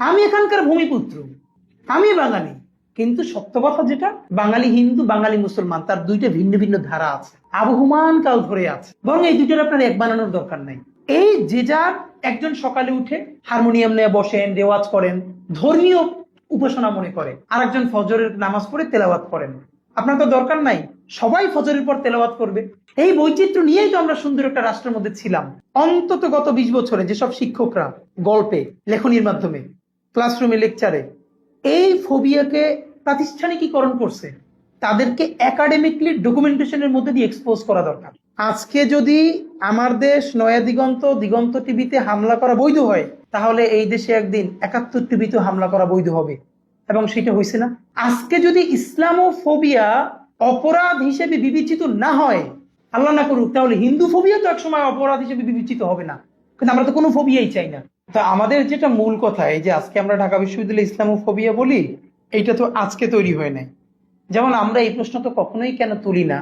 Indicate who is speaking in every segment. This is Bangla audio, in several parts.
Speaker 1: আমি এখানকার ভূমিপুত্র, আমি বাঙালি, কিন্তু সত্য কথা যেটা, বাঙালি হিন্দু বাঙালি মুসলমান তার দুইটা ভিন্ন ভিন্ন ধারা আছে, আবহমান কাল ধরে আছে। বরং এই দুইটার আপনার এক বানানোর দরকার নাই। এই যে যার একজন সকালে উঠে হারমোনিয়াম নিয়ে বসেন, রেওয়াজ করেন, ধর্মীয় উপাসনা মনে করে, আরেকজন ফজরের নামাজ পড়ে তেলাওয়াত করেন। আপনার তো দরকার নাই, সবাই ফজরের পর তেলাওয়াত করবে। এই বৈচিত্র্য নিয়েই তো আমরা সুন্দর একটা রাষ্ট্রের মধ্যে ছিলাম। অন্তত গত 20 বছরে যেসব শিক্ষকরা গল্পে, লেখনির মাধ্যমে, ক্লাসরুমে, লেকচারে এই ফোবিয়াকে প্রাতিষ্ঠানিকীকরণ করছে, তাদেরকে একাডেমিকলি ডকুমেন্টেশনের মধ্যে দিয়ে এক্সপোজ করা দরকার। আজকে যদি আমার দেশ নয়া দিগন্ত, দিগন্ত টিভিতে হামলা করা বৈধ হয়, তাহলে এই দেশে একদিন 71 টিভিতে হামলা করা বৈধ হবে, এবং সেটা হয়েছে না। আজকে যদি ইসলামোফোবিয়া অপরাধ হিসেবে বিবেচিত না হয়, আল্লাহ না করুক, তাহলে হিন্দু ফোবিয়া তো একসময় অপরাধ হিসেবে বিবেচিত হবে না। কিন্তু আমরা তো কোনো ফোবিয়াই চাই না। তা আমাদের যেটা মূল কথা, এই যে আজকে আমরা ঢাকা বিশ্ববিদ্যালয়ে ইসলামোফোবিয়া বলি, এইটা তো আজকে তৈরি হয় নাই। যেমন আমরা এই প্রশ্ন তো কখনোই কেন তুলি না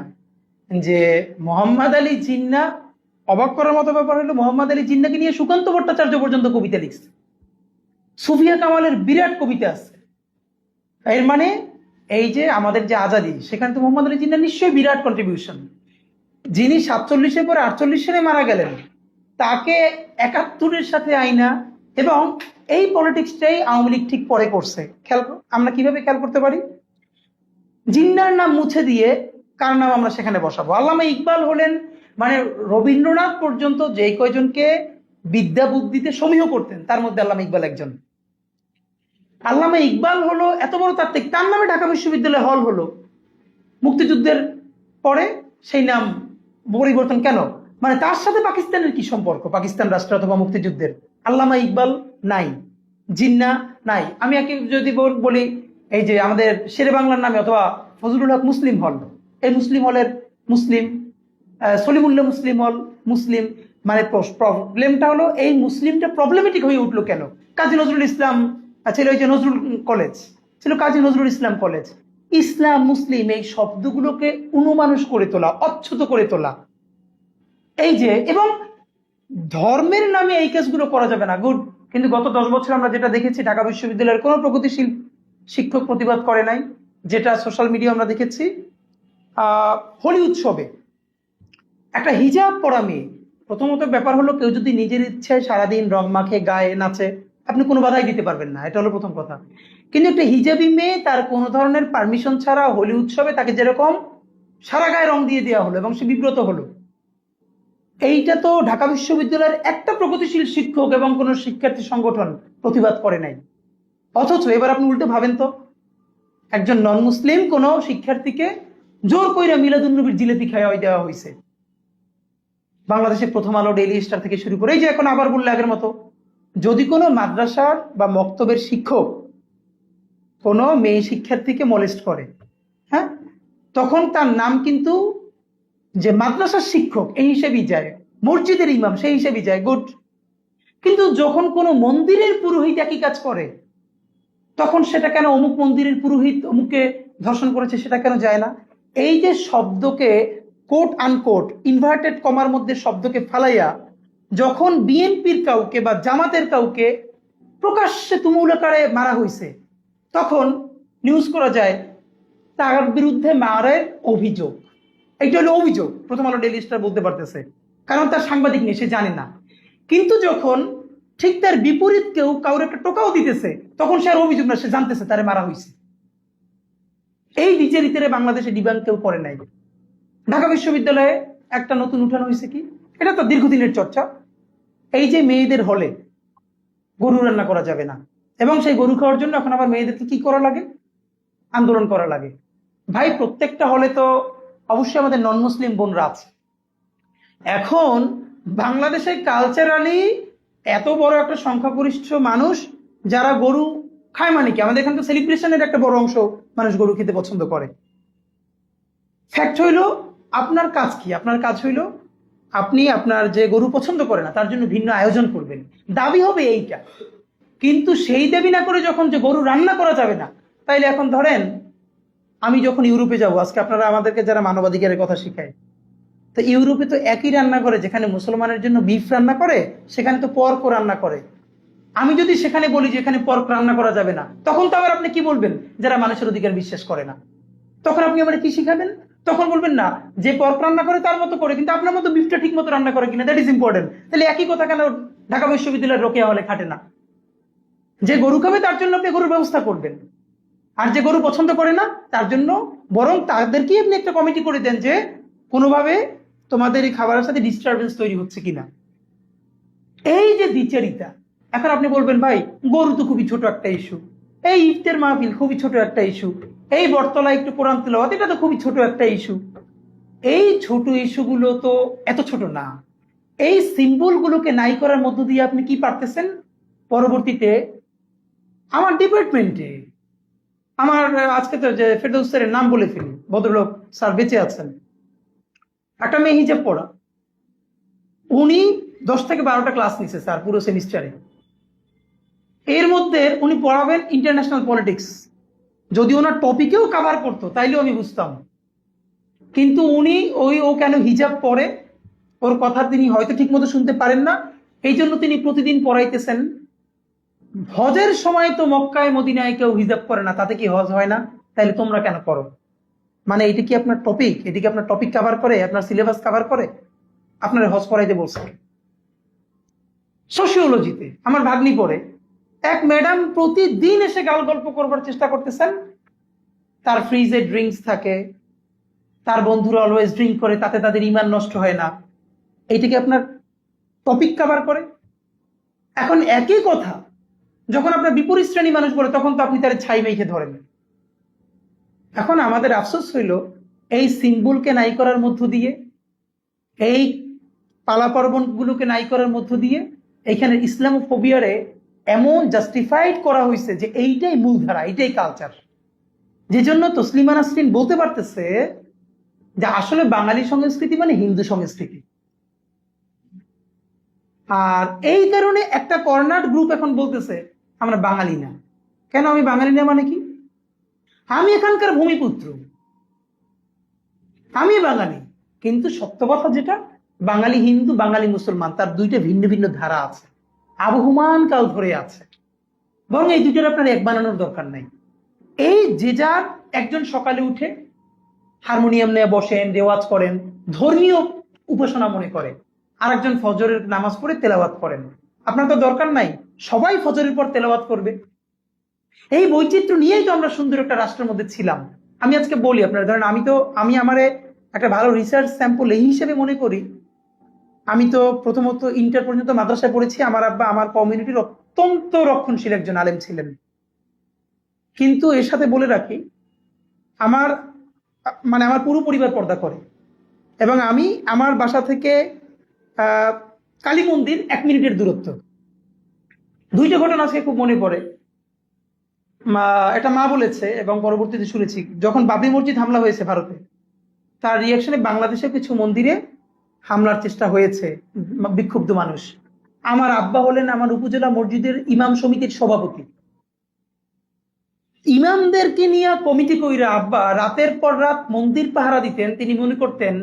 Speaker 1: যে মোহাম্মদ আলী জিন্নাহ, অবাক করার মতো ব্যাপার হলো মোহাম্মদ আলী জিন্নাহকে নিয়ে সুকান্ত ভট্টাচার্য পর্যন্ত কবিতা লিখছে, সুফিয়া কামালের বিরাট কবিতা আছে। এর মানে এই যে আমাদের যে আজাদি, সেখানে তো মোহাম্মদ আলী জিন্নাহ নিশ্চয়ই বিরাট কন্ট্রিবিউশন। যিনি 47-এর পরে 48 সালে মারা গেলেন, তাকে 71-এর সাথে আইনা, এবং এই পলিটিক্সটাই আওয়ামী লীগ ঠিক পরে করছে। খেয়াল আমরা কিভাবে খেয়াল করতে পারি, জিন্নার নাম মুছে দিয়ে কার নাম আমরা সেখানে বসাবো। আল্লামা ইকবাল হলেন, মানে রবীন্দ্রনাথ পর্যন্ত যে কয়জনকে বিদ্যা বুদ্ধিতে সমীহ করতেন, তার মধ্যে আল্লামা ইকবাল একজন। আল্লামা ইকবাল হলো এত বড় তাত্ত্বিক, তার নামে ঢাকা বিশ্ববিদ্যালয় হল হলো। মুক্তিযুদ্ধের পরে সেই নাম পরিবর্তন কেন? মানে তার সাথে পাকিস্তানের কি সম্পর্ক, পাকিস্তান রাষ্ট্র অথবা মুক্তিযুদ্ধের? আল্লামা ইকবাল নাই, জিন্নাহ নাই। আমি একে যদি বলি, এই যে আমাদের শেরে বাংলার নামে অথবা ফজলুল হক মুসলিম হল, এই মুসলিম হলের মুসলিম, সলিমুল্লাহ মুসলিম হল মুসলিম, মানে প্রবলেমটা হলো এই মুসলিমটা প্রবলেমেটিক হয়ে উঠলো কেন? কাজী নজরুল ইসলাম ছিল, ওই যে নজরুল কলেজ ছিল, কাজী নজরুল ইসলাম কলেজ। ইসলাম মুসলিম এই শব্দগুলোকে অনুমানুষ করে তোলা, অচ্ছুত করে তোলা, এই যে, এবং ধর্মের নামে এই কাজগুলো করা যাবে না, গুড। কিন্তু গত 10 বছর আমরা যেটা দেখেছি, ঢাকা বিশ্ববিদ্যালয়ের কোনো প্রগতিশীল শিক্ষক প্রতিবাদ করে নাই। যেটা সোশ্যাল মিডিয়া আমরা দেখেছি, হোলি উৎসবে একটা হিজাব পরা মেয়ে, প্রথমত ব্যাপার হলো, কেউ যদি নিজের ইচ্ছায় সারাদিন রং মাখে গায়ে নাচে, আপনি কোনো বাধাই দিতে পারবেন না, এটা হলো প্রথম কথা। কিন্তু একটা হিজাবি মেয়ে তার কোনো ধরনের পারমিশন ছাড়া হোলি উৎসবে তাকে যেরকম সারা গায়ে রং দিয়ে দেওয়া হলো এবং সে বিব্রত হলো, এইটা তো ঢাকা বিশ্ববিদ্যালয়ের একটা প্রগতিশীল শিক্ষক এবং কোনো শিক্ষার্থী সংগঠন প্রতিবাদ করে নাই। অথচ এবার আপনি উল্টে ভাবেন তো, একজন নন মুসলিম কোন শিক্ষার্থীকে জোর কইরা মিলাদুন্নবীর জিলেপি খাওয়াই দেওয়া হয়েছে। বাংলাদেশে প্রথম আলো, ডেইলি স্টার থেকে শুরু করে, এই যে এখন আবার বললে আগের মতো, যদি কোনো মাদ্রাসার বা মক্তবের শিক্ষক কোনো মেয়ে শিক্ষার্থীকে মলেস্ট করে, হ্যাঁ, তখন তার নাম কিন্তু যে মাদ্রাসার শিক্ষক এই হিসেবেই যায়, মসজিদের ইমাম সেই হিসেবেই যায়, গুড। কিন্তু যখন কোনো মন্দিরের পুরোহিত একই কাজ করে, তখন সেটা কেন অমুক মন্দিরের পুরোহিত অমুককে ধর্ষণ করেছে সেটা কেন যায় না? এই যে শব্দকে কোট আনকোট ইনভার্টেড কমার মধ্যে শব্দকে ফালাইয়া যখন বিএনপির কাউকে বা জামাতের কাউকে প্রকাশ্যে তুমুল আকারে মারা হয়েছে, তখন নিউজ করা যায় তার বিরুদ্ধে মারের অভিযোগ। এইটা হলো অভিযোগ, প্রথম আলো, ডেইলি স্টার বলতে পারতেছে, কারণ তার সাংবাদিক নেই, সে জানে না। কিন্তু যখন ঠিক তার বিপরীত কেউ কাউর একটা টোকাও দিতেছে, তখন সে আর অভিযোগ না, সে জানতেছে তারে মারা হয়েছে। এই বিচারিতারে বাংলাদেশে ডিবাঙ্ক কেউ করে নাই। ঢাকা বিশ্ববিদ্যালয়ে একটা নতুন উঠানো হয়েছে কি, এটা তো দীর্ঘদিনের চর্চা, এই যে মেয়েদের হলে গরু রান্না করা যাবে না, এবং সেই গরু খাওয়ার জন্য এখন আবার মেয়েদেরকে কি করা লাগে, আন্দোলন করা লাগে। ভাই, প্রত্যেকটা হলে তো অবশ্যই আমাদের নন মুসলিম বোনরা আছে। এখন বাংলাদেশে কালচারালি এত বড় একটা সংখ্যাগরিষ্ঠ মানুষ যারা গরু খায়, মানে কি আমাদের এখানে তো সেলিব্রেশনের একটা বড় অংশ মানুষ গরু খেতে পছন্দ করে। ফ্যাক্ট হইল, আপনার কাজ কি? আপনার কাজ হইল আপনি আপনার যে গরু পছন্দ করে না তার জন্য ভিন্ন আয়োজন করবেন, দাবি হবে এইটা। কিন্তু সেই দাবি না করে যখন যে গরু রান্না করা যাবে না, তাইলে এখন ধরেন আমি যখন ইউরোপে যাব, আজকে আপনারা আমাদেরকে যারা মানবাধিকারের কথা শিখায়, তো ইউরোপে তো একই রান্না করে, যেখানে মুসলমানের জন্য বিফ রান্না করে সেখানে তো পর্ক রান্না করে। আমি যদি সেখানে বলি যে এখানে পর্ক রান্না করা যাবে না, তখন তো আবার আপনি কি বলবেন? যারা মানুষের অধিকার বিশ্বাস করে না। তখন আপনি আমার কি শিখাবেন? তখন বলবেন না যে পর্ক রান্না করে তার মতো করে, কিন্তু আপনার মতো বিফটা ঠিক মতো রান্না করে কিনা, দ্যাট ইজ ইম্পর্টেন্ট। তাহলে একই কথা কেন ঢাকা বিশ্ববিদ্যালয়ের রোকেয়া হলে খাটে না? যে গরু খাবে তার জন্য আপনি গরুর ব্যবস্থা করবেন, আর যে গরু পছন্দ করে না তার জন্য বরং তাদেরকেই আপনি একটা কমিটি করে দেন যে কোনোভাবে তোমাদের এই খাবারের সাথে ডিস্টারবেন্স তৈরি হচ্ছে কিনা। এই যে দ্বিচারিতা। এখন আপনি বলবেন ভাই গরু তো খুবই ছোট একটা ইস্যু, এই ইফতার মাহফিল খুবই ছোট একটা ইস্যু, এই বটতলা একটু কোরআন তেলাওয়াত এটা তো খুবই ছোট একটা ইস্যু। এই ছোট ইস্যুগুলো তো এত ছোট না। এই সিম্বল গুলোকে নাই করার মধ্য দিয়ে আপনি কি পারতেছেন? পরবর্তীতে আমার ডিপার্টমেন্টে আমার আজকে তো যে ফেরদৌস স্যারের নাম বলে ফেলি, ভদ্রলোক স্যার বেঁচে আছেন, একটা মেয়ে হিজাব পড়া, উনি 10 থেকে 12টা ক্লাস নিছে স্যার পুরো সেমিস্টারে। এর মধ্যে উনি পড়াবেন ইন্টারন্যাশনাল পলিটিক্স। যদি ওনার টপিকেও কাভার করতো তাইলেও আমি বুঝতাম, কিন্তু উনি ও কেন হিজাব পরে, ওর কথা তিনি হয়তো ঠিক মতো শুনতে পারেন না, এই জন্য তিনি প্রতিদিন পড়াইতেছেন হজের সময় তো মক্কায় মদিনায় কেউ হিজাব করে না, তাতে কি হজ হয় না? তাইলে তোমরা কেন করো? মানে এটা কি আপনার টপিক? এটা কি আপনার টপিক কাভার করে, আপনার সিলেবাস কাভার করে? আপনার হজ পড়াইতে বলছে। সোশিওলজিতে আমার ভাগ্নি পড়ে, এক ম্যাডাম প্রতিদিন এসে গাল গল্প করবার চেষ্টা করতেছেন, তার ফ্রিজে ড্রিঙ্কস থাকে, তার বন্ধুরা অলওয়েজ ড্রিঙ্ক করে, তাতে তাদের ইমান নষ্ট হয় না। এইটা কি আপনার টপিক কাভার করে? এখন একই কথা যখন আপনার বিপরীত শ্রেণী মানুষ বলে, তখন তো আপনি তার ছাই মেখে ধরেন। এখন আমাদের আফসোস হইল এই সিম্বলকে নাই করার মধ্য দিয়ে, এই পালা পার্বণ গুলোকে নাই করার মধ্য দিয়ে এখানে ইসলামোফোবিয়ারে এমন জাস্টিফাইড করা হয়েছে যে এইটাই মূলধারা, এইটাই কালচার। যে জন্য তসলিমা নাসরিন বলতে পারতেছে যে আসলে বাঙালি সংস্কৃতি মানে হিন্দু সংস্কৃতি। আর এই কারণে একটা কর্নার গ্রুপ এখন বলতেছে আমরা বাঙালি না। কেন আমি বাঙালি না মানে কি? আমি এখানকার ভূমিপুত্র, আমি বাঙালি, কিন্তু সত্য কথা যেটা, বাঙালি হিন্দু বাঙালি মুসলমান তার দুইটা ভিন্ন ভিন্ন ধারা আছে, আবহমান কাল ধরে আছে। বরং এই দুইটার আপনার এক বানানোর দরকার নাই। এই যে যার একজন সকালে উঠে হারমোনিয়াম নিয়ে বসেন, রেওয়াজ করেন, ধর্মীয় উপাসনা মনে করে, আর একজন ফজরের নামাজ পড়ে তেলাওয়াত করেন। আপনার তো দরকার নাই সবাই ফজরের পর তেলাওয়াত করবে। এই বৈচিত্র্য নিয়েই তো আমরা সুন্দর একটা রাষ্ট্রের মধ্যে ছিলাম। আমি আজকে বলি আপনার, ধরেন আমি আমারে একটা ভালো রিসার্চ স্যাম্পল এই হিসেবে মনে করি। আমি তো প্রথমত ইন্টার পর্যন্ত মাদ্রাসায় পড়েছি। আমার আব্বা আমার কমিউনিটির অত্যন্ত রক্ষণশীল একজন আলেম ছিলেন। কিন্তু এর সাথে বলে রাখি, আমার আমার পুরো পরিবার পর্দা করে, এবং আমি আমার বাসা থেকে কালী মন্দির 1 মিনিটের দূরত্ব। দুইটা ঘটনা আজকে খুব মনে পড়ে। এটা মা বলেছে এবং পরবর্তীতে শুনেছি, যখন বাবরি মসজিদ হামলা হয়েছে ভারতে, তার রিয়াকশনে বাংলাদেশের কিছু মন্দিরে হামলার চেষ্টা হয়েছে, বিক্ষুব্ধ মানুষ। আমার আব্বা হলেন আমার উপজেলা মসজিদের ইমাম সমিতির সভাপতি। ইমামদেরকে নিয়ে কমিটি কইরা আব্বা রাতের পর রাত মন্দির পাহারা দিতেন। তিনি মনে করতেন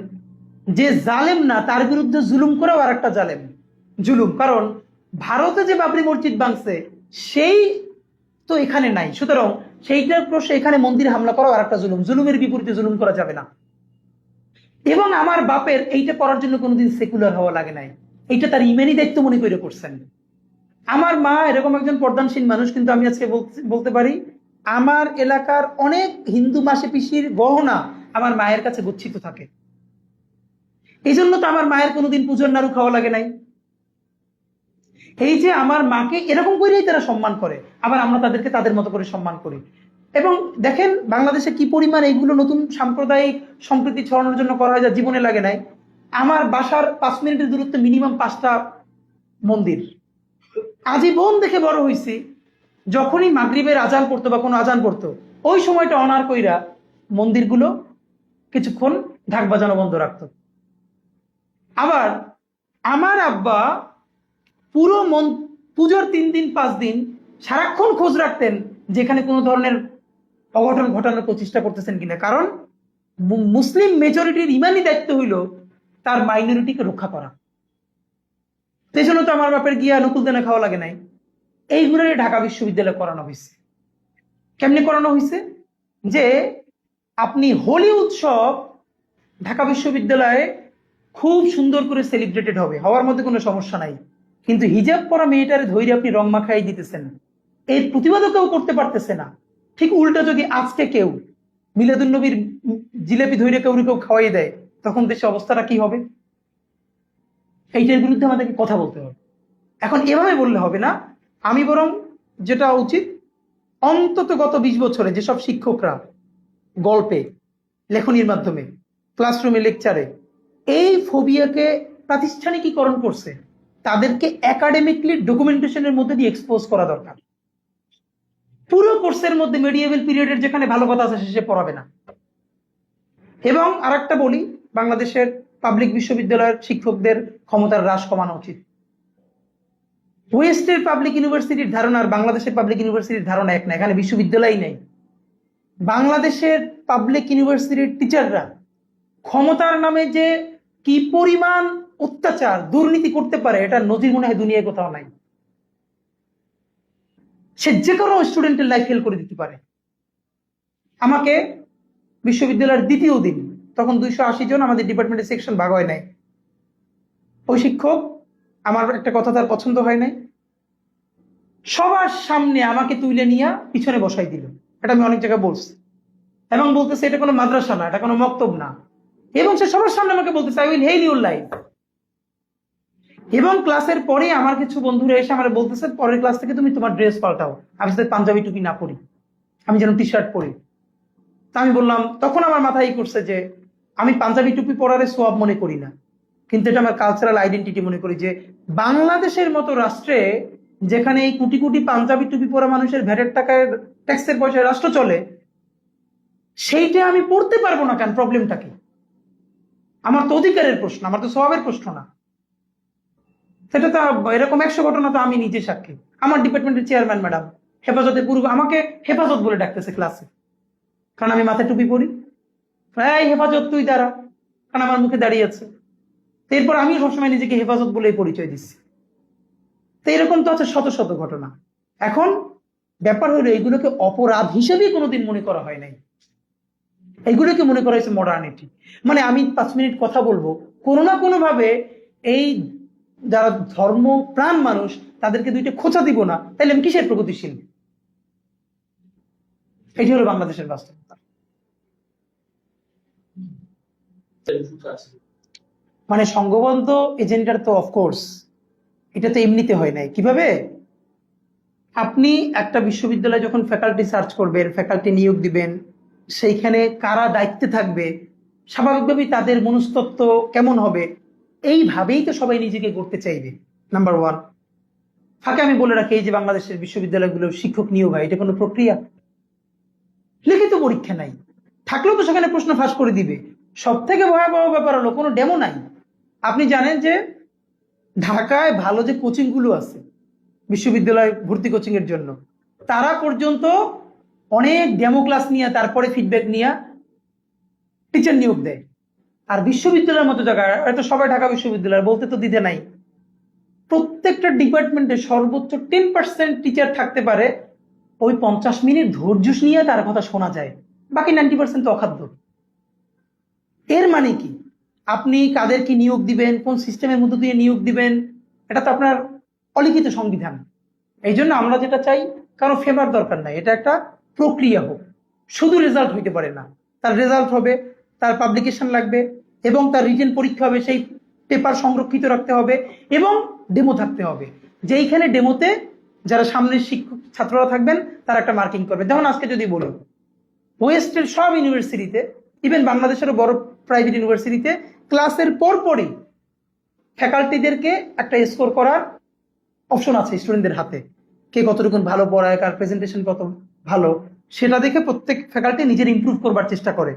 Speaker 1: যে জালেম না, তার বিরুদ্ধে জুলুম করাও আর একটা জালেম জুলুম। কারণ ভারতে যে বাবরি মসজিদ ভাঙছে সেই তো এখানে নাই, সুতরাং সেইটার প্রশ্নে এখানে মন্দির হামলা করাও আর একটা জুলুম, জুলুমের বিপরীতে জুলুম করা যাবে না। এবং আমার বাপের এইটা করার জন্য কোনোদিন সেকুলার হওয়া লাগে নাই, এইটা তার ইমানি দায়িত্ব মনে করে করছেন। আমার মা এরকম একজন পর্দানশীল মানুষ, কিন্তু আমি আজকে বলতে পারি আমার এলাকার অনেক হিন্দু মাসে পিসির গহনা আমার মায়ের কাছে গচ্ছিত থাকে। এই জন্য তো আমার মায়ের কোনোদিন পুজোর নাড়ু খাওয়া লাগে নাই। এই যে আমার মাকে এরকম করেই তারা সম্মান করে, আবার আমরা তাদেরকে তাদের মতো করে সম্মান করি। এবং দেখেন বাংলাদেশে কি পরিমাণ এইগুলো নতুন সাম্প্রদায়িক সম্প্রীতি ছড়ানোর জন্য করা হয়, যা জীবনে লাগে নাই। আমার বাসার 5 মিনিটের দূরত্বে মিনিমাম 5টা মন্দির। আজীবন দেখে বড় হয়েছি, যখনই মাগরিবের আজান পড়তো বা কোনো আজান পড়তো, ওই সময়টা অনার কইরা মন্দিরগুলো কিছুক্ষণ ঢাক বাজানো বন্ধ রাখতো। আবার আমার আব্বা পুরো পুজোর 3 দিন 5 দিন সারাক্ষণ খোঁজ রাখতেন যেখানে কোনো ধরনের অঘটন ঘটানোর প্রচেষ্টা করতেছেন কিনা। কারণ মুসলিম মেজরিটির ইমানি দায়িত্ব হইল তার মাইনরিটিকে রক্ষা করা। সেই জন্য তো আমার বাপের গিয়া নকুল দানা খাওয়া লাগে নাই। এইগুলোই ঢাকা বিশ্ববিদ্যালয়ে করানো হয়েছে। কেমনি করানো হয়েছে যে আপনি হোলি উৎসব ঢাকা বিশ্ববিদ্যালয়ে খুব সুন্দর করে সেলিব্রেটেড হবে, হওয়ার মধ্যে কোনো সমস্যা নাই, কিন্তু হিজাব পরা মেয়েটারে ধৈর্য আপনি রং মাখাই দিতেছেন, এর প্রতিবাদও কেউ করতে পারতেছে না। ঠিক উল্টা যদি আজকে কেউ মিলাদুন নবীর জিলেপি ধৈর্য কেউ কেউ খাওয়াই দেয়, তখন দেশে অবস্থাটা কি হবে? এইটার বিরুদ্ধে আমাদেরকে কথা বলতে হবে। এখন এভাবে বললে হবে না, আমি বরং যেটা উচিত, অন্তত গত 20 বছরে যেসব শিক্ষকরা গল্পে, লেখনির মাধ্যমে, ক্লাসরুমে, লেকচারে এই ফোবিয়াকে প্রাতিষ্ঠানিকীকরণ করছে, তাদেরকে একাডেমিকলি ডকুমেন্টেশনের মধ্যে দিয়ে এক্সপোজ করা দরকার। পুরো কোর্সের মধ্যে মেডিয়েভেল পিরিয়ডের যেখানে ভালো কথা আছে শেষে পড়াবে না। এবং আরেকটা বলি, বাংলাদেশের পাবলিক বিশ্ববিদ্যালয়ের শিক্ষকদের ক্ষমতার হ্রাস কমানো উচিত। ওয়েস্টের পাবলিক ইউনিভার্সিটির ধারণা আর বাংলাদেশের পাবলিক ইউনিভার্সিটির ধারণা এক না, এখানে বিশ্ববিদ্যালয় নেই। বাংলাদেশের পাবলিক ইউনিভার্সিটির টিচাররা ক্ষমতার নামে যে কি পরিমাণ অত্যাচার দুর্নীতি করতে পারে, এটা নজির মনে হয় দুনিয়ায় কোথাও নাই। সে যে কোনো স্টুডেন্টের লাইফ ফেল করে দিতে পারে। আমাকে বিশ্ববিদ্যালয়ের দ্বিতীয় দিন, তখন 280 জন, আমাদের ডিপার্টমেন্টের সেকশন ভাগ হয় নাই, ওই শিক্ষক, আমার একটা কথা তার পছন্দ হয় নাই, সবার সামনে আমাকে তুলে নিয়ে পিছনে বসাই দিল। এটা আমি অনেক জায়গায় বলছি, এবং বলতেছে এটা কোনো মাদ্রাসা না, এটা কোনো মক্তব না, এবং সে সবার সামনে আমাকে বলতেছে I will hell your life. এবং ক্লাসের পরে আমার কিছু বন্ধুরা এসে আমার বলতেছে পরের ক্লাস থেকে তুমি তোমার ড্রেস পাল্টাও, আমি সাথে পাঞ্জাবি টুপি না পরি, আমি যেন টি শার্ট পরি। তা আমি বললাম, তখন আমার মাথায় করছে যে আমি পাঞ্জাবি টুপি পরারে সোয়াব মনে করি না, কিন্তু এটা আমার কালচারাল আইডেন্টিটি মনে করি, যে বাংলাদেশের মতো রাষ্ট্রে যেখানে এই কোটি কোটি পাঞ্জাবি টুপি পরা মানুষের ভ্যাটের টাকায়, ট্যাক্সের পয়সায় রাষ্ট্র চলে, সেইটা আমি পড়তে পারবো না কেন? প্রবলেমটা কি? আমার তো অধিকারের প্রশ্ন, আমার তো স্বভাবের প্রশ্ন না। সেটা তো এরকম 100 ঘটনা তো আমি নিজে সাক্ষী। আমার ডিপার্টমেন্টের চেয়ারম্যান ম্যাডাম হেফাজতের পূর্ব আমাকে হেফাজত বলে ডাকতেছে ক্লাসে, কারণ আমি মাথায় টুপি পরি। এই হেফাজত তুই দাঁড়া, কারণ আমার মুখে দাঁড়িয়ে আছে। এরপর আমি সবসময় নিজেকে হেফাজত বলে পরিচয় দিচ্ছি। তো এরকম তো আছে শত শত ঘটনা। এখন ব্যাপার হলো এগুলোকে অপরাধ হিসেবেই কোনোদিন মনে করা হয় নাই, এইগুলোকে মনে করা হয়েছে মডার্নিটি। মানে আমি 5 মিনিট কথা বলবো, কোনো না কোনো ভাবে এই যারা ধর্ম প্রাণ মানুষ তাদেরকে দুইটা খোঁচা দিব না, তাহলে আমি কিসের প্রগতিশীল? এটি হলো বাংলাদেশের বাস্তবতা। মানে সংঘবদ্ধ এজেন্ডার তো অফকোর্স এটা তো এমনিতে হয় নাই। কিভাবে? আপনি একটা বিশ্ববিদ্যালয়ে যখন ফ্যাকাল্টি সার্চ করবেন, ফ্যাকাল্টি নিয়োগ দিবেন, সেইখানে কারা দায়িত্বে থাকবে, স্বাভাবিকভাবেই তাদের মনস্তত্ত্ব কেমন হবে, এইভাবেই তো সবাই নিজেকে গড়তে চাইবে। নাম্বার 1। ফাঁকে আমি বলে রাখি, এই যে বাংলাদেশের বিশ্ববিদ্যালয়গুলো শিক্ষক নিয়োগ হয়, এটা কোনো প্রক্রিয়া? লিখিত পরীক্ষা নাই, থাকলেও তো সেখানে প্রশ্ন ফাঁস করে দিবে। সব থেকে ভয়াবহ ব্যাপার হলো কোনো ডেমো নাই। আপনি জানেন যে ঢাকায় ভালো যে কোচিং গুলো আছে বিশ্ববিদ্যালয় ভর্তি কোচিং এর জন্য, তারা পর্যন্ত অনেক ডেমো ক্লাস নিয়ে তারপরে ফিডব্যাক নিয়ে টিচার নিয়োগ দেয়। আর বিশ্ববিদ্যালয়ের মতো জায়গায়, হয়তো সবাই ঢাকা বিশ্ববিদ্যালয় বলতে তো দিতে নাই, প্রত্যেকটা ডিপার্টমেন্টে সর্বোচ্চ 10% টিচার থাকতে পারে, ওই 50 মিনিট ধৈর্য নিয়ে তার কথা শোনা যায়, বাকি 90% তো অখাদ্য। এর মানে কি? আপনি কাদেরকে নিয়োগ দিবেন, কোন সিস্টেমের মধ্যে দিয়ে নিয়োগ দিবেন, এটা তো আপনার অলিখিত সংবিধান। এই জন্য আমরা যেটা চাই, কারো ফেভার দরকার নাই, এটা একটা প্রক্রিয়া হোক। শুধু রেজাল্ট হইতে পারে না, তার রেজাল্ট হবে, তার পাবলিকেশন লাগবে, এবং তার রিটেন পরীক্ষা হবে, সেই পেপার সংরক্ষিত রাখতে হবে, এবং ডেমো থাকতে হবে, যেইখানে ডেমোতে যারা সামনের শিক্ষক ছাত্ররা থাকবেন তারা একটা মার্কিং করবে। যেমন আজকে যদি বলুন, ওয়েস্টের সব ইউনিভার্সিটিতে, ইভেন বাংলাদেশেরও বড় প্রাইভেট ইউনিভার্সিটিতে, ক্লাসের পরপরই ফ্যাকাল্টিদেরকে একটা স্কোর করার অপশন আছে স্টুডেন্টদের হাতে, কে কতটুকু ভালো পড়ায়, কার প্রেজেন্টেশন কত ভালো, সেটা দেখে প্রত্যেক ফ্যাকাল্টি নিজের ইমপ্রুভ করবার চেষ্টা করে।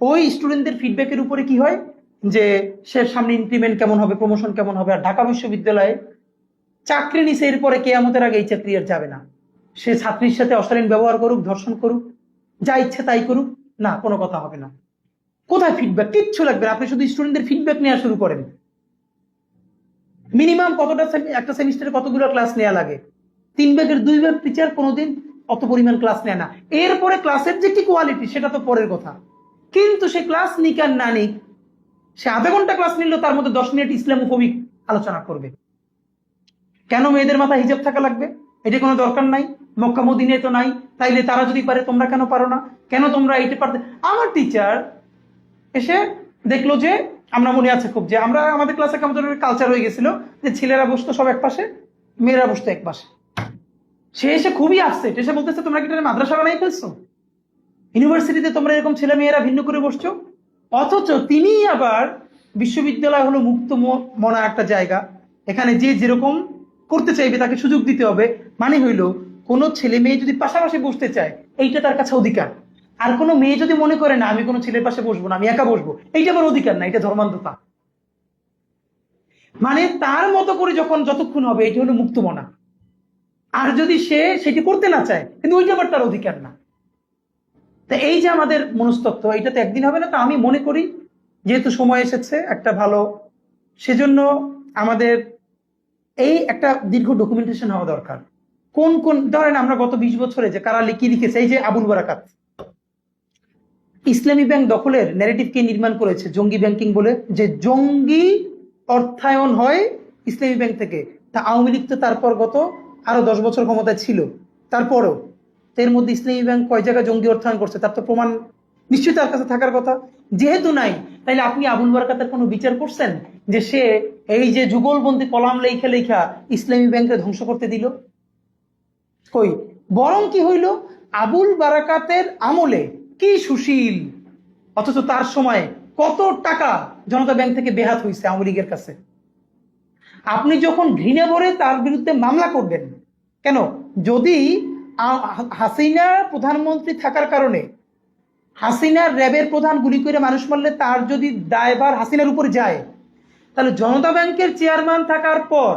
Speaker 1: ওই স্টুডেন্টদের ফিডব্যাকের উপরে কি হয় যে সে সামনে ইনক্রিমেন্ট কেমন হবে, প্রমোশন কেমন হবে। আর ঢাকা বিশ্ববিদ্যালয়ে চাকরি নিছে, এরপরে কেয়ামতের আগে এই চাকরি আর যাবে না। সে ছাত্রীর সাথে অশালীন ব্যবহার করুক, ধর্ষণ করুক, যা ইচ্ছে তাই করুক, না, কোনো কথা হবে না। কোথায় ফিডব্যাক? কিচ্ছু লাগবে না, আপনি শুধু স্টুডেন্টদের ফিডব্যাক নেওয়া শুরু করেন। মিনিমাম কতটা, একটা সেমিস্টারে কতগুলো ক্লাস নেওয়া লাগে, 3 ভাগের 2 ভাগ টিচার কোনোদিন অত পরিমাণ ক্লাস নেয় না। এরপরে ক্লাসের যে কি কোয়ালিটি সেটা তো পরের কথা, কিন্তু সে ক্লাস নিক আর না নিক, সে আধা ঘন্টা ক্লাস নিলেও তার মধ্যে 10 মিনিট ইসলামোফোবিক আলোচনা করবে। কেন মেয়েদের মাথায় হিজাব থাকা লাগবে? এটা কোনো দরকার নাই, মক্কা মদিনায় তো নাই, তাইলে তারা যদি পারে তোমরা কেন পারো না? কেন তোমরা এইটা পারতে? আমার টিচার এসে দেখলো যে, আমরা মনে আছে খুব, যে আমরা আমাদের ক্লাসে কেমন ধরনের কালচার হয়ে গেছিল যে ছেলেরা বসতো সব এক পাশে, মেয়েরা বসতো এক পাশে। সে এসে খুবই আপসেট, এসে বলতেছে তোমরা কি এটা মাদ্রাসা বানাই ফেলছো? ইউনিভার্সিটিতে তোমরা এরকম ছেলে মেয়েরা ভিন্ন করে বসছো? অথচ তিনি আবার, বিশ্ববিদ্যালয় হলো মুক্ত মনা একটা জায়গা, এখানে যে যেরকম করতে চাইবে তাকে সুযোগ দিতে হবে। মানে হইল, কোনো ছেলে মেয়ে যদি পাশাপাশি বসতে চায় এইটা তার কাছে অধিকার, আর কোনো মেয়ে যদি মনে করে না আমি কোনো ছেলের পাশে বসবো না, আমি একা বসবো, এইটা আবার অধিকার না, এটা ধর্মান্ধতা। মানে তার মতো করে যখন যতক্ষণ হবে এটা হলো মুক্ত মনা। আর যদি সে সেটি করতে না চায়, কিন্তু ওইটা আবার তার অধিকার না। তা এই যে আমাদের মনস্তত্ত্ব, এটা তো একদিন হবে না। তো আমি মনে করি যেহেতু সময় এসেছে একটা ভালো, সেজন্য আমাদের এই একটা দীর্ঘ ডকুমেন্টেশন হওয়া দরকার। কোন কোন, ধরেন আমরা গত 20 বছরে যে কারা কি লিখেছে, এই যে আবুল বারাকাত ইসলামী ব্যাংক দখলের ন্যারেটিভ কে নির্মাণ করেছে? জঙ্গি ব্যাংকিং বলে, যে জঙ্গি অর্থায়ন হয় ইসলামী ব্যাংক থেকে। তা আওয়ামী লীগ তো তারপর গত আরো 10 বছর ক্ষমতায় ছিল, তারপরও এর মধ্যে ইসলামী ব্যাংক কয় জায়গায় জঙ্গি অর্থায়ন করছে তার তো প্রমাণ নিশ্চয়ই তার কাছে থাকার কথা। যেহেতু নাই, তাইলে আপনি আবুল বারাকাতের কোনো বিচার করছেন যে সে এই যে যুগলবন্দি কলাম লেখা লেখা ইসলামী ব্যাংকে ধ্বংস করতে দিল? কই, বরং কি হইল, আবুল বারাকাতের আমলে কি সুশীল, অথচ তার সময় কত টাকা জনতা ব্যাংক থেকে বেহাত হয়েছে আওয়ামী লীগের কাছে। আপনি যখন ঘৃণা ভরে তার বিরুদ্ধে মামলা করবেন, কেন? যদি হাসিনা প্রধানমন্ত্রী থাকার কারণে হাসিনার র্যাবের প্রধান গুলি করে মানুষ মারলে তার যদি দায়ভার হাসিনার উপরে যায়, তাহলে জনতা ব্যাংকের চেয়ারম্যান থাকার পর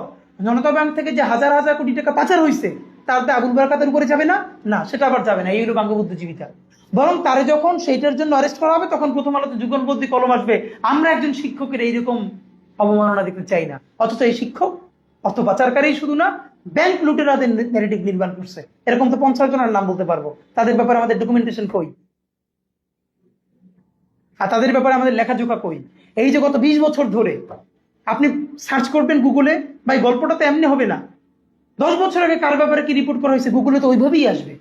Speaker 1: জনতা ব্যাংক থেকে যে হাজার হাজার কোটি টাকা পাচার হয়েছে তার দায় আবুল বারাকাতের উপরে যাবে না? না, সেটা আবার যাবে না। এই হলো বঙ্গবুদ্ধিজীবিতা। বরং তারে যখন সেইটার জন্য অ্যারেস্ট করা হবে তখন প্রথম আলোতে যুগলবন্দি কলম আসবে, আমরা একজন শিক্ষকের এইরকম অবমাননা দেখতে চাই না। অথচ এই শিক্ষক অর্থ পাচারকারী শুধু না, ব্যাংক লুটেরাদের ন্যারেটিভ নির্মাণ করছে। এরকম তো 50 জনের নাম বলতে পারবো, তাদের ব্যাপারে আমাদের ডকুমেন্টেশন কই? আর তাদের ব্যাপারে আমাদের লেখাজোখা কই? এই যে গত 20 বছর ধরে আপনি সার্চ করবেন গুগলে, ভাই গল্পটা তো এমনি হবে না। 10 বছর আগে কার ব্যাপারে কি রিপোর্ট করা হয়েছে গুগলে তো ওইভাবেই আসবে।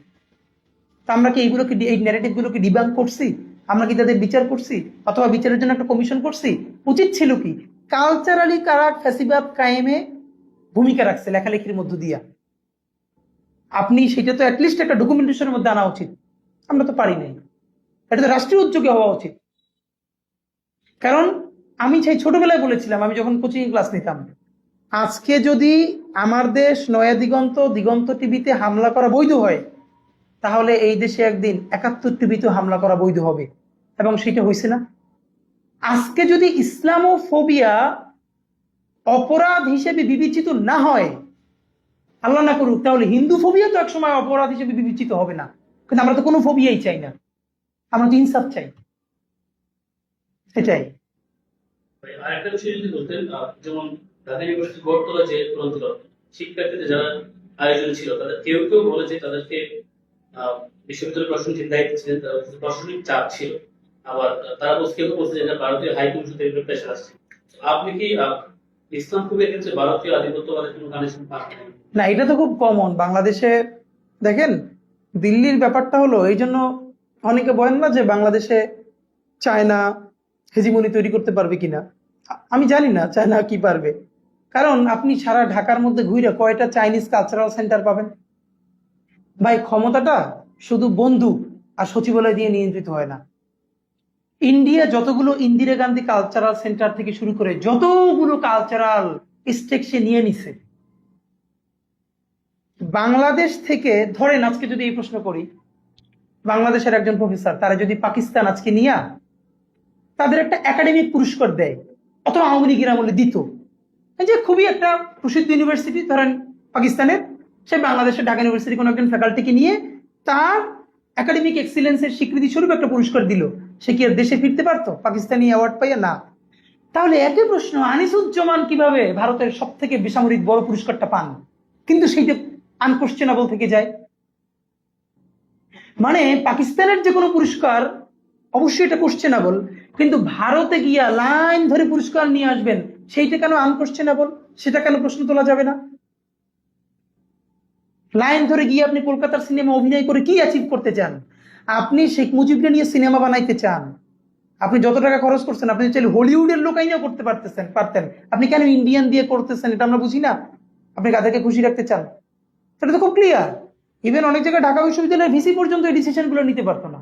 Speaker 1: তা আমরা কি এইগুলোকে, এই ন্যারেটিভ গুলোকে ডিবাঙ্ক করছি? আমরা কি তাদের বিচার করছি, অথবা বিচারের জন্য একটা কমিশন করছি? উচিত ছিল কি, কালচারালি কারা ফ্যাসিবাদ কায়েমে ভূমিকা রাখছে লেখালেখির মধ্য দিয়া, আপনি সেটা তো অ্যাটলিস্ট একটা ডকুমেন্টেশনের মধ্যে আনা উচিত। আমরা তো পারি নাই। এটা তো রাষ্ট্রীয় উদ্যোগে হওয়া উচিত। কারণ আমি সেই ছোটবেলায় বলেছিলাম, আমি যখন কোচিং ক্লাস নিতাম, আজকে যদি আমার দেশ নয়া দিগন্ত দিগন্ত টিভিতে হামলা করা বৈধ হয়, তাহলে এই দেশে একদিন 71 টিভিতে হামলা করা বৈধ হবে। এবং সেটা হয়েছে না। আজকে যদি ইসলামোফোবিয়া অপরাধ হিসেবে বিবেচিত না হয়, আল্লাহ না করুক, তাহলে হিন্দু ফোবিয়া তো একসময় অপরাধ হিসেবে বিবেচিত হবে না। কিন্তু আমরা তো কোনো ফোবিয়াই চাই না, আমরা তো ইনসাফ চাই। সেটাই।
Speaker 2: আরেকটা বিষয় যদি বলতেন, যেমন ঢাকা ইউনিভার্সিটি গড়তলা যে গ্রন্থগার শিক্ষার্থীদের যারা আয়োজন ছিল, তাদের কেউ কেউ বলে যে তাদেরকে বিশ্ববিদ্যালয় প্রশাসনিক দায়িত্ব ছিলেন, প্রশাসনিক চাপ ছিল। আবার তারা কেউ বলছে যে ভারতীয় হাইকমিশন থেকে প্রেশার আসছে। আপনি কি ইসলাম খুবের ক্ষেত্রে ভারতীয় আধিপত্যবাদের কোনো কানেকশন পান?
Speaker 1: না, এটা তো খুব কমন বাংলাদেশে। দেখেন, দিল্লির ব্যাপারটা হলো এই জন্য অনেকে বলেন না যে বাংলাদেশে চায়না হেজিমনি তৈরি করতে পারবে কিনা। আমি জানি না চায়না কি পারবে, কারণ আপনি সারা ঢাকার মধ্যে ঘুরে কয়টা চাইনিজ কালচারাল সেন্টার পাবেন? ভাই, ক্ষমতাটা শুধু বন্দুক আর সচিবালয় দিয়ে নিয়ন্ত্রিত হয় না। ইন্ডিয়া যতগুলো ইন্দিরা গান্ধী কালচারাল সেন্টার থেকে শুরু করে যতগুলো কালচারাল স্টেক সে নিয়ে নিছে, বাংলাদেশ থেকে ধরেন আজকে যদি এই প্রশ্ন করি, বাংলাদেশের একজন প্রফেসর তারা যদি পাকিস্তান আজকে নিয়ে তাদের একটা একাডেমিক পুরস্কার দেয়, অথবা আওয়ামী লীগের আমলে দিত, যে খুবই একটা প্রসিদ্ধ ইউনিভার্সিটি ধরেন পাকিস্তানের, সে বাংলাদেশের ঢাকা ইউনিভার্সিটি কোনো একজন ফ্যাকাল্টিকে নিয়ে তার একাডেমিক এক্সিলেন্সের স্বীকৃতি স্বরূপ একটা পুরস্কার দিল, সে কি আর দেশে ফিরতে পারতো পাকিস্তানি অ্যাওয়ার্ড পাইয়া? না। তাহলে একই প্রশ্ন, আনিসুজ্জামান কিভাবে ভারতের সব থেকে বেসামরিক বড় পুরস্কারটা পান, কিন্তু সেইটা আনকোশ্চেনেবল থেকে যায়। মানে পাকিস্তানের যে কোনো পুরস্কার অবশ্যই এটা কোশ্চেনেবল, কিন্তু ভারতে গিয়া লাইন ধরে পুরস্কার নিয়ে আসবেন, সেইটা কেন আনকোশ্চেনেবল? সেটা কেন প্রশ্ন তোলা যাবে না? লাইন ধরে গিয়ে আপনি কলকাতার সিনেমা অভিনয় করে কি অ্যাচিভ করতে চান? আপনি শেখ মুজিবকে নিয়ে সিনেমা বানাইতে চান, আপনি যত টাকা খরচ করছেন আপনি চাইলে হলিউডের লোক আইনাও করতে পারতেন, আপনি কেন ইন্ডিয়ান দিয়ে করতেছেন? এটা আমরা বুঝি না। আপনি কাদেরকে খুশি রাখতে চান? সেটা তো খুব ক্লিয়ার। ইভেন অনেক জায়গায় ঢাকা বিশ্ববিদ্যালয়ের ভিসি পর্যন্ত এই ডিসিশন গুলো নিতে পারতো না,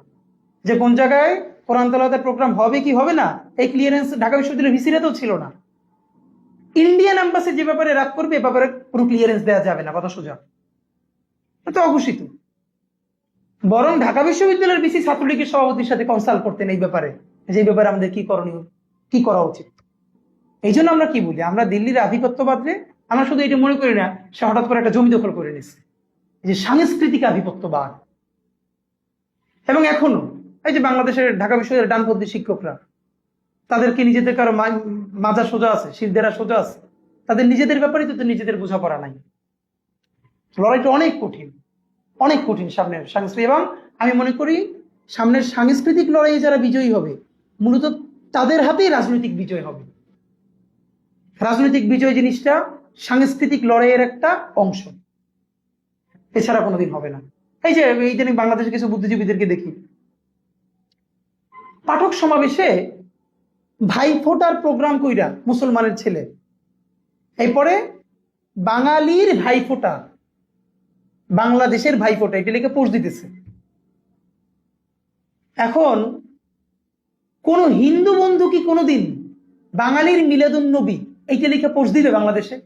Speaker 1: যে কোন জায়গায় কোরআন তেলাওয়াতের প্রোগ্রাম হবে কি হবে না, এই ক্লিয়ারেন্স ঢাকা বিশ্ববিদ্যালয়ের ভিসিরাতেও ছিল না। ইন্ডিয়ান এম্বাসি যে ব্যাপারে রাগ করবে, এ ব্যাপারে কোনো ক্লিয়ারেন্স দেওয়া যাবে না, কথা সোজা। তো অঘোষিত। বরং ঢাকা বিশ্ববিদ্যালয়ের ভিসি ছাত্রলীগের সভাপতির সাথে কনসাল্ট করতেন এই ব্যাপারে, যে এই ব্যাপারে আমাদের কি করণীয়, কি করা উচিত। এই জন্য আমরা কি বলি, আমরা দিল্লির আধিপত্যবাদে আমরা শুধু এটা মনে করি না সে হঠাৎ করে একটা জমি দখল করে নিচ্ছে, এই যে সাংস্কৃতিক আধিপত্যবাদ। এবং এখনো এই যে বাংলাদেশের ঢাকা বিশ্ববিদ্যালয়ের ডানপন্থী শিক্ষকরা, তাদেরকে নিজেদের কারো মাজা সোজা আছে, শিরদেরা সোজা আছে, তাদের নিজেদের ব্যাপারে তো নিজেদের বোঝাপড়া নাই। লড়াইটা অনেক কঠিন, অনেক কঠিন সামনের সাংস্কৃতিক। এবং আমি মনে করি সামনের সাংস্কৃতিক লড়াইয়ে যারা বিজয়ী হবে, মূলত তাদের হাতেই রাজনৈতিক বিজয় হবে। রাজনৈতিক বিজয় জিনিসটা সাংস্কৃতিক লড়াইয়ের একটা অংশ, এছাড়া কোনোদিন হবে না। এই যে ইদানিং বাংলাদেশে কিছু বুদ্ধিজীবীদেরকে দেখি পাঠক সমাবেশে ভাইফোঁটার প্রোগ্রাম কইরা, মুসলমানের ছেলে, এরপরে বাঙালির ভাইফোঁটা, বাংলাদেশের ভাইফোঁটা এটা লিখে পোস্ট দিতেছে। এখন কোন হিন্দু বন্ধু কি কোনোদিন বাঙালির মিলাদুন নবী এইটা লিখে পোস্ট দিবে বাংলাদেশে?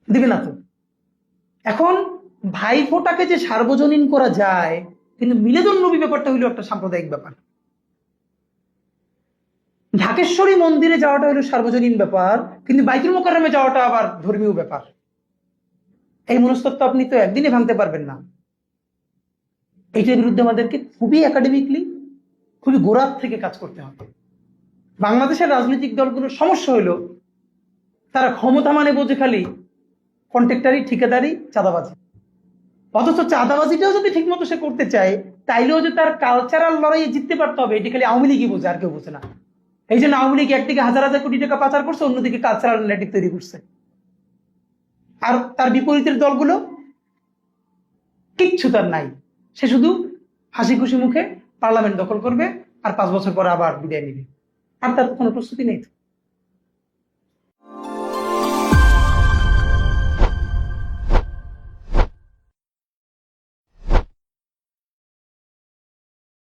Speaker 1: দিবে না তো। এখন ভাইফোঁটাকে যে সার্বজনীন করা যায়, কিন্তু মিলাদুন নবী ব্যাপারটা হইলো একটা সাম্প্রদায়িক ব্যাপার। ঢাকেশ্বরী মন্দিরে যাওয়াটা হলো সার্বজনীন ব্যাপার, কিন্তু বাইতুল মোকাররমে যাওয়াটা আবার ধর্মীয় ব্যাপার। এই মনস্তত্ব আপনি তো একদিনে ভাঙতে পারবেন না। এইটার বিরুদ্ধে আমাদেরকে খুবই একাডেমিকলি, খুবই গোড়ার থেকে কাজ করতে হবে। বাংলাদেশের রাজনৈতিক দলগুলোর সমস্যা হলো তারা ক্ষমতা মানে বোঝে খালি কন্ট্রাক্টারি, ঠিকাদারি, চাঁদাবাজি। অথচ চাঁদাবাজিটাও যদি ঠিক মতো সে করতে চায়, তাইলেও যে তার কালচারাল লড়াইয়ে জিততে পারতে হবে, এটি খালি আওয়ামী লীগই বোঝে, আর কেউ বোঝে না। এই জন্য আওয়ামী লীগ একদিকে হাজার হাজার কোটি টাকা পাচার করছে, অন্যদিকে কালচারাল ন্যারেটিভ তৈরি করছে। আর তার বিপরীতের দলগুলো কিচ্ছু তার নাই, সে শুধু হাসি খুশি মুখে পার্লামেন্ট দখল করবে আর 5 বছর পরে আবার বিদায় নিবে, আর তার কোনো প্রস্তুতি নেই।